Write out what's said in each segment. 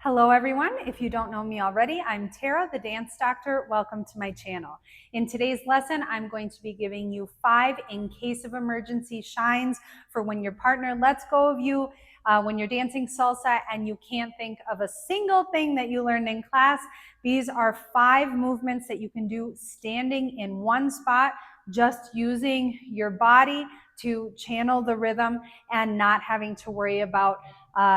Hello everyone, if you don't know me already, I'm Tara, the dance doctor. Welcome to my channel. In today's lesson, I'm going to be giving you 5 in case of emergency shines for when your partner lets go of you, when you're dancing salsa and you can't think of a single thing that you learned in class. These are 5 movements that you can do standing in one spot, just using your body to channel the rhythm and not having to worry about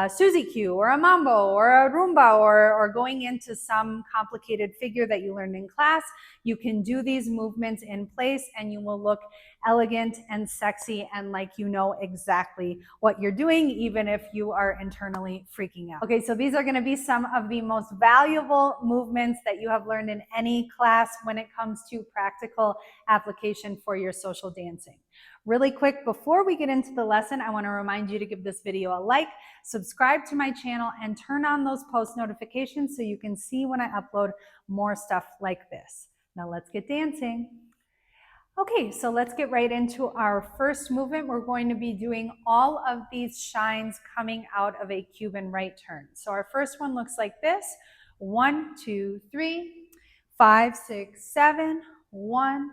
Suzy Q or a mambo or a rumba or going into some complicated figure that you learned in class. You can do these movements in place and you will look elegant and sexy and like you know exactly what you're doing, even if you are internally freaking out. Okay, so these are going to be some of the most valuable movements that you have learned in any class when it comes to practical application for your social dancing. Really quick, before we get into the lesson, I want to remind you to give this video a like, subscribe to my channel, and turn on those post notifications so you can see when I upload more stuff like this. Now let's get dancing. Okay, so let's get right into our first movement. We're going to be doing all of these shines coming out of a Cuban right turn. So our first one looks like this. 1, 2, 3, 5, 6, 7, 1,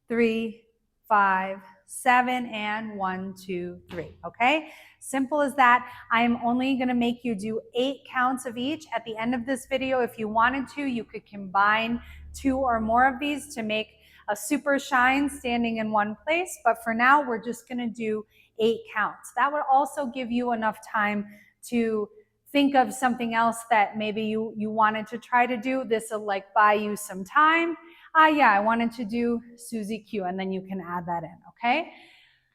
3, 5, 7, and 1, 2, 3. Okay, simple as that. I'm only going to make you do 8 counts of each. At the end of this video, if you wanted to, you could combine 2 or more of these to make a super shine standing in one place. But for now, we're just going to do 8 counts. That would also give you enough time to think of something else that maybe you wanted to try to do. This will like buy you some time. Yeah, I wanted to do Suzy Q, and then you can add that in, okay?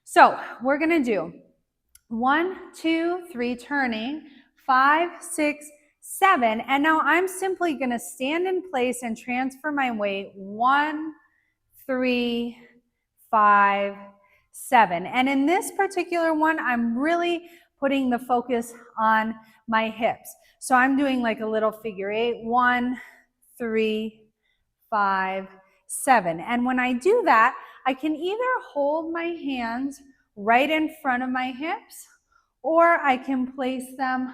So we're gonna do 1, 2, 3, turning, 5, 6, 7, and now I'm simply gonna stand in place and transfer my weight. 1, 3, 5, 7. And in this particular one, I'm really putting the focus on my hips. So I'm doing like a little figure 8, 1, 3, 5, 7. And when I do that, I can either hold my hands right in front of my hips, or I can place them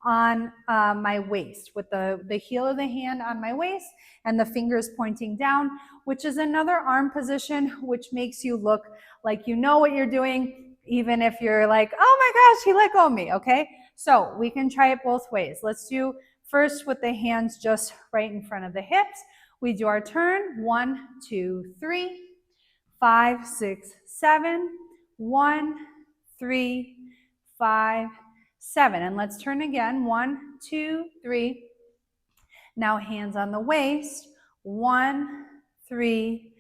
on my waist with the heel of the hand on my waist and the fingers pointing down, which is another arm position, which makes you look like you know what you're doing, even if you're like, oh my gosh, he let go of me, okay? So we can try it both ways. Let's do first with the hands just right in front of the hips. We do our turn, 1, 2, 3, 5, 6, 7, 1, 3, 5, 7. And let's turn again, 1, 2, 3. Now hands on the waist, 1, 3,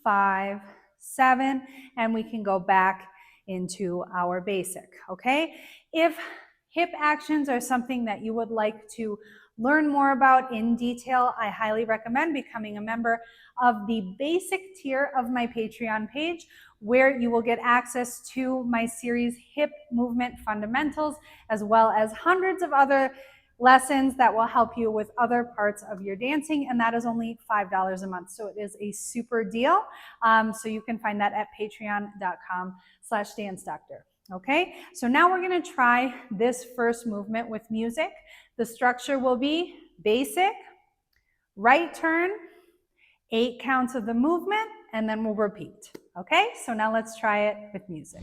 5, 7, and we can go back into our basic, okay? If hip actions are something that you would like to learn more about in detail, I highly recommend becoming a member of the basic tier of my Patreon page, where you will get access to my series Hip Movement Fundamentals, as well as hundreds of other lessons that will help you with other parts of your dancing, and that is only $5 a month. So it is a super deal. So you can find that at patreon.com/dancedoctor. Okay, so now we're going to try this first movement with music. The structure will be basic, right turn, 8 counts of the movement, and then we'll repeat. Okay, so now let's try it with music.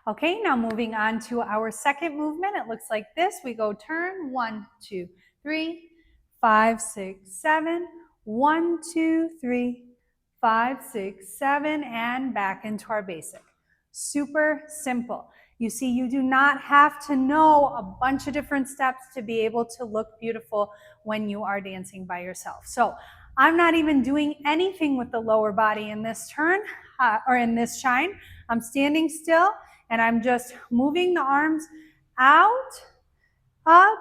Okay, now moving on to our second movement. It looks like this. We go turn, 1, 2, 3, 5, 6, 7, 1, 2, 3, 5, 6, 7, and back into our basic. Super simple. You see, you do not have to know a bunch of different steps to be able to look beautiful when you are dancing by yourself. So I'm not even doing anything with the lower body in this turn or in this shine. I'm standing still and I'm just moving the arms out, up,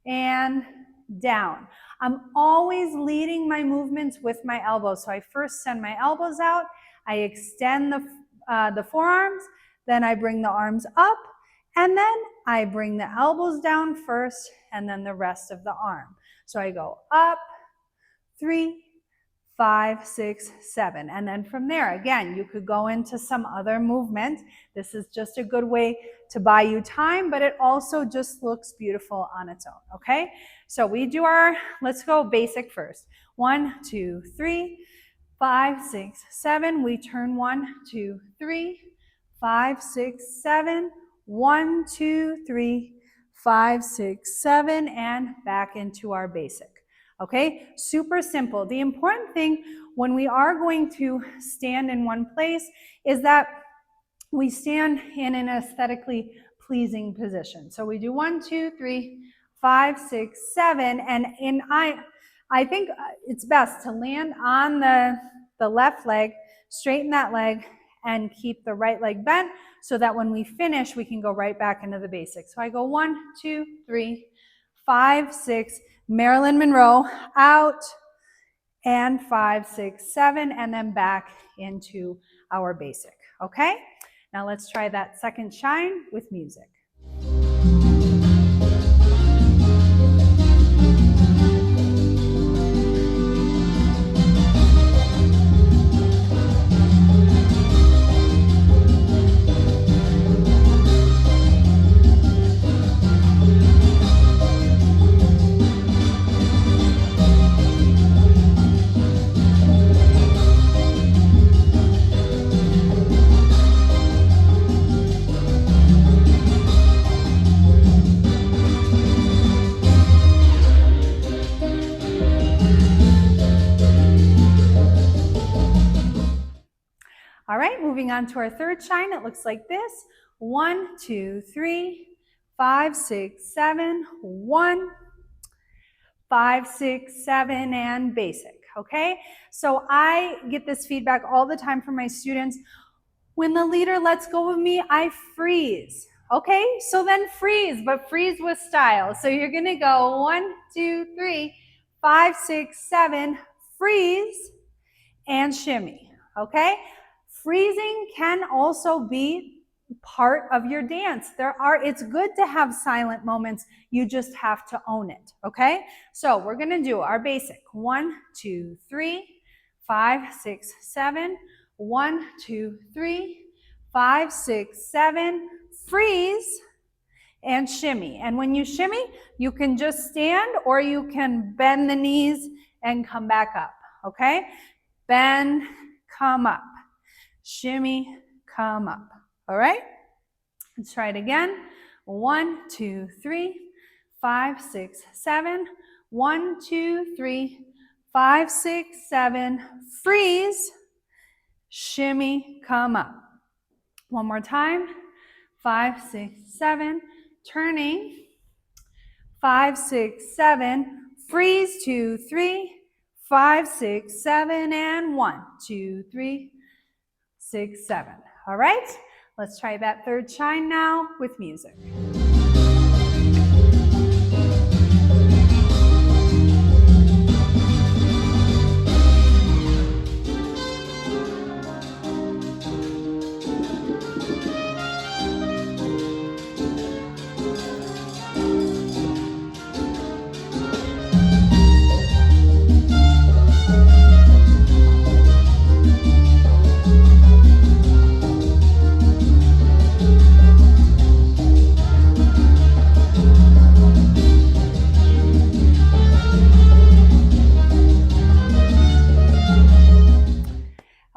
and down. I'm always leading my movements with my elbows. So I first send my elbows out, I extend the forearms, then I bring the arms up, and then I bring the elbows down first, and then the rest of the arm. So I go up, 3, 5, 6, 7. And then from there, again, you could go into some other movement. This is just a good way to buy you time, but it also just looks beautiful on its own, okay? So we do let's go basic first. 1, 2, 3, 5, 6, 7. We turn 1, 2, 3, 5, 6, 7. 1, 2, 3, 5, 6, 7, and back into our basic. Okay, super simple. The important thing when we are going to stand in one place is that we stand in an aesthetically pleasing position. So we do 1, 2, 3, 5, 6, 7, and I think it's best to land on the left leg, straighten that leg, and keep the right leg bent so that when we finish, we can go right back into the basics. So I go 1, 2, 3, 5, 6, Marilyn Monroe, out, and 5, 6, 7, and then back into our basic, okay? Now let's try that second shine with music. All right, moving on to our third shine, it looks like this. 1, 2, 3, 5, 6, 7, 1, 5, 6, 7, and basic, okay? So I get this feedback all the time from my students. When the leader lets go of me, I freeze, okay? So then freeze, but freeze with style. So you're gonna go 1, 2, 3, 5, 6, 7, freeze, and shimmy, okay? Freezing can also be part of your dance. It's good to have silent moments. You just have to own it, okay? So we're gonna do our basic. 1, 2, 3, 5, 6, 7. 1, 2, 3, 5, 6, 7. Freeze and shimmy. And when you shimmy, you can just stand or you can bend the knees and come back up, okay? Bend, come up. Shimmy, come up. All right? Let's try it again. 1, 2, 3, 5, 6, 7. 1, 2, 3, 5, 6, 7. Freeze, shimmy, come up. One more time. 5, 6, 7. Turning. 5, 6, 7. Freeze, 2, 3, 5, 6, 7, and 1, 2, 3, 6, 7. All right, let's try that third shine now with music.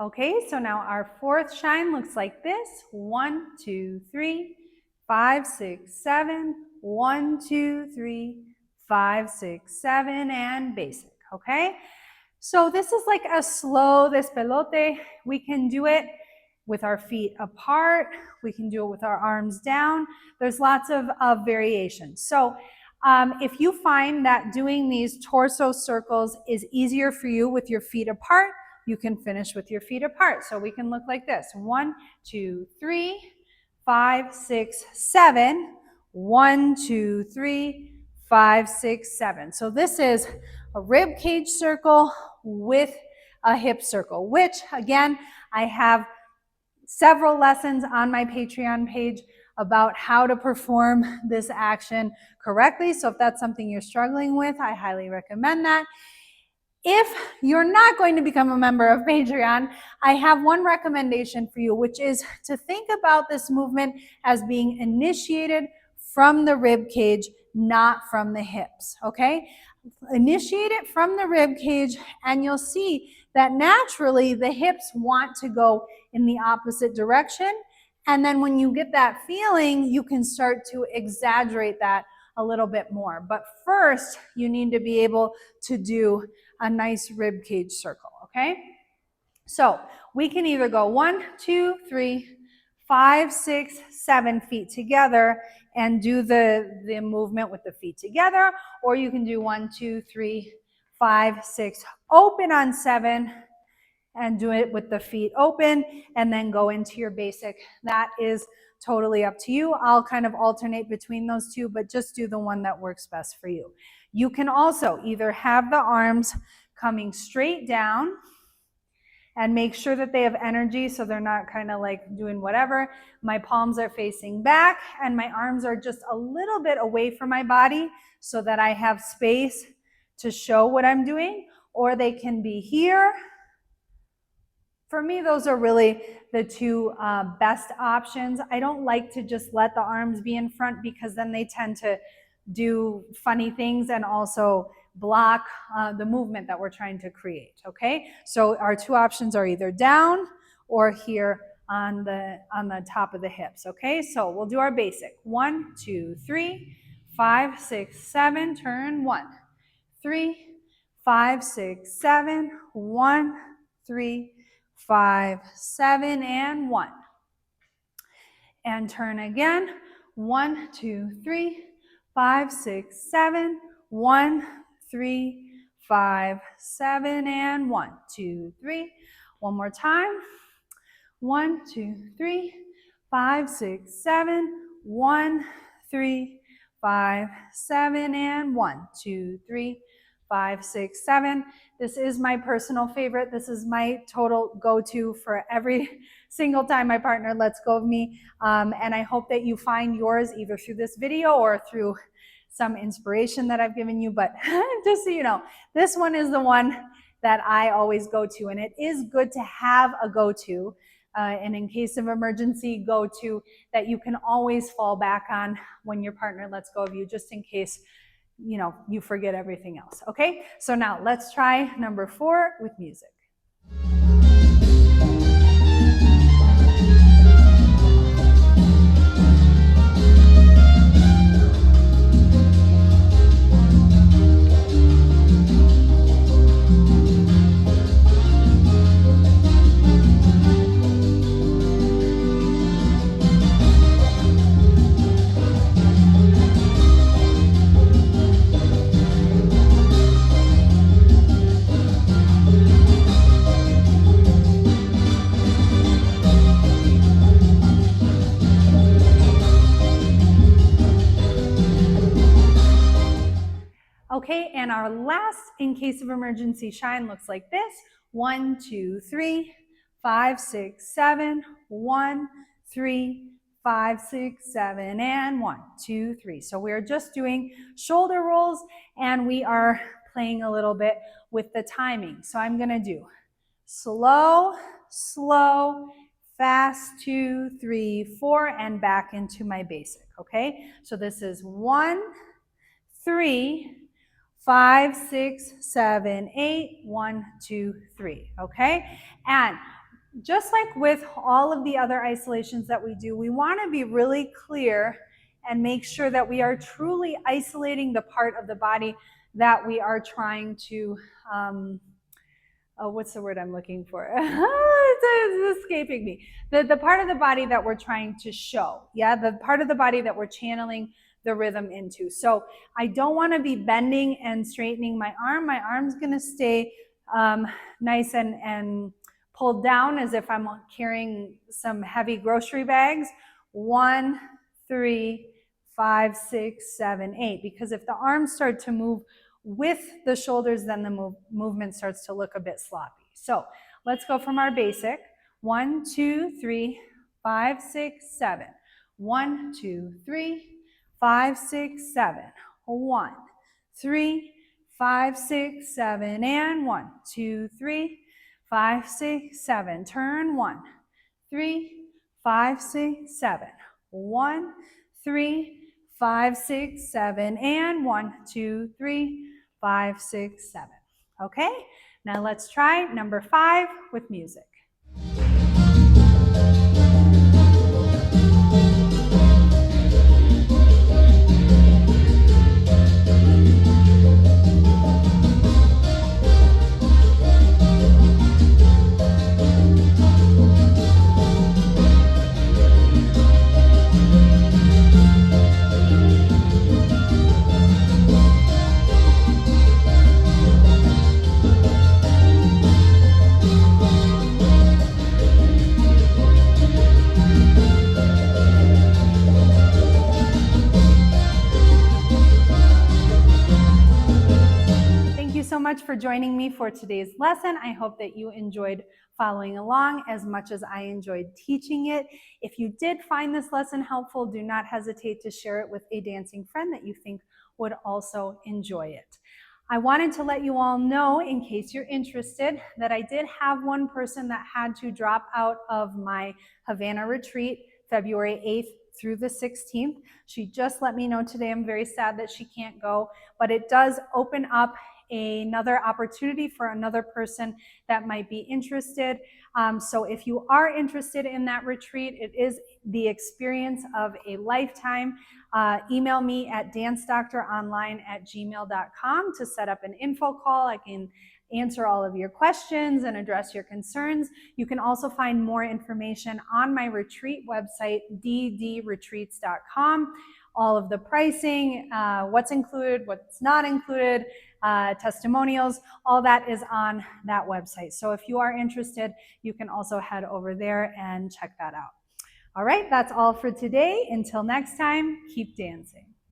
Okay, so now our fourth shine looks like this. 1, 2, 3, 5, 6, 7. 1, 2, 3, 5, 6, 7, and basic, okay? So this is like a slow despelote. We can do it with our feet apart. We can do it with our arms down. There's lots of variations. So If you find that doing these torso circles is easier for you with your feet apart, you can finish with your feet apart. So we can look like this. 1, 2, 3, 5, 6, 7. 1, 2, 3, 5, 6, 7. So this is a rib cage circle with a hip circle, which again, I have several lessons on my Patreon page about how to perform this action correctly. So if that's something you're struggling with, I highly recommend that. If you're not going to become a member of Patreon, I have one recommendation for you, which is to think about this movement as being initiated from the rib cage, not from the hips, okay? Initiate it from the rib cage, and you'll see that naturally the hips want to go in the opposite direction. And then when you get that feeling, you can start to exaggerate that a little bit more. But first, you need to be able to do a nice rib cage circle, okay? So we can either go 1, 2, 3, 5, 6, 7 feet together and do the movement with the feet together, or you can do 1, 2, 3, 5, 6, open on 7, and do it with the feet open, and then go into your basic. That is totally up to you. I'll kind of alternate between those two, but just do the one that works best for you. You can also either have the arms coming straight down and make sure that they have energy so they're not kind of like doing whatever. My palms are facing back and my arms are just a little bit away from my body so that I have space to show what I'm doing, or they can be here. For me, those are really the two best options. I don't like to just let the arms be in front because then they tend to do funny things and also block the movement that we're trying to create, okay? So our two options are either down or here on the top of the hips, okay? So we'll do our basic. 1, 2, 3, 5, 6, 7, turn 1, 3, 5, 6, 7, 1, 3, 5, 7, and 1. And turn again. 1, 2, 3, 5, 6, 7, 1, 3, 5, 7, and 1, 2, 3. One more time. 1, 2, 3, 5, 6, 7, 1, 3, 5, 7, and 1, 2, 3, 5, 6, 7. This is my personal favorite. This is my total go-to for every single time my partner lets go of me. And I hope that you find yours either through this video or through some inspiration that I've given you. But just so you know, this one is the one that I always go to. And it is good to have a go-to. And in case of emergency, go-to that you can always fall back on when your partner lets go of you, just in case you forget everything else. Okay, so now let's try number 4 with music. Okay, and our last in case of emergency shine looks like this. 1, 2, 3, 5, 6, 7, 1, 3, 5, 6, 7, and 1, 2, 3. So we're just doing shoulder rolls and we are playing a little bit with the timing. So I'm gonna do slow, slow, fast, 2, 3, 4, and back into my basic, okay? So this is 1, 3, 5, 6, 7, 8, 1, 2, 3, okay? And just like with all of the other isolations that we do, we want to be really clear and make sure that we are truly isolating the part of the body that we are trying to, what's the word I'm looking for? It's escaping me. The part of the body that we're trying to show, yeah? The part of the body that we're channeling the rhythm into. So I don't want to be bending and straightening my arm. My arm's going to stay nice and pulled down as if I'm carrying some heavy grocery bags. 1, 3, 5, 6, 7, 8. Because if the arms start to move with the shoulders, then the movement starts to look a bit sloppy. So let's go from our basic. 1, 2, 3, 5, 6, 7. 1, 2, 3, 5, 6, 7. 1, 3, 5, 6, 7, and 1, 2, 3, 5, 6, 7. Turn 1, 3, 5, 6, 7. 1, 3, 5, 6, 7, and 1, 2, 3, 5, 6, 7. Okay, now let's try number 5 with music. So much for joining me for today's lesson. I hope that you enjoyed following along as much as I enjoyed teaching it. If you did find this lesson helpful, do not hesitate to share it with a dancing friend that you think would also enjoy it. I wanted to let you all know, in case you're interested, that I did have one person that had to drop out of my Havana retreat February 8th through the 16th. She just let me know today. I'm very sad that she can't go, but it does open up another opportunity for another person that might be interested. So if you are interested in that retreat, it is the experience of a lifetime. Email me at dancedoctoronline@gmail.com to set up an info call. I can answer all of your questions and address your concerns. You can also find more information on my retreat website, ddretreats.com. All of the pricing, what's included, what's not included, testimonials, all that is on that website. So if you are interested, you can also head over there and check that out. All right, that's all for today. Until next time, keep dancing.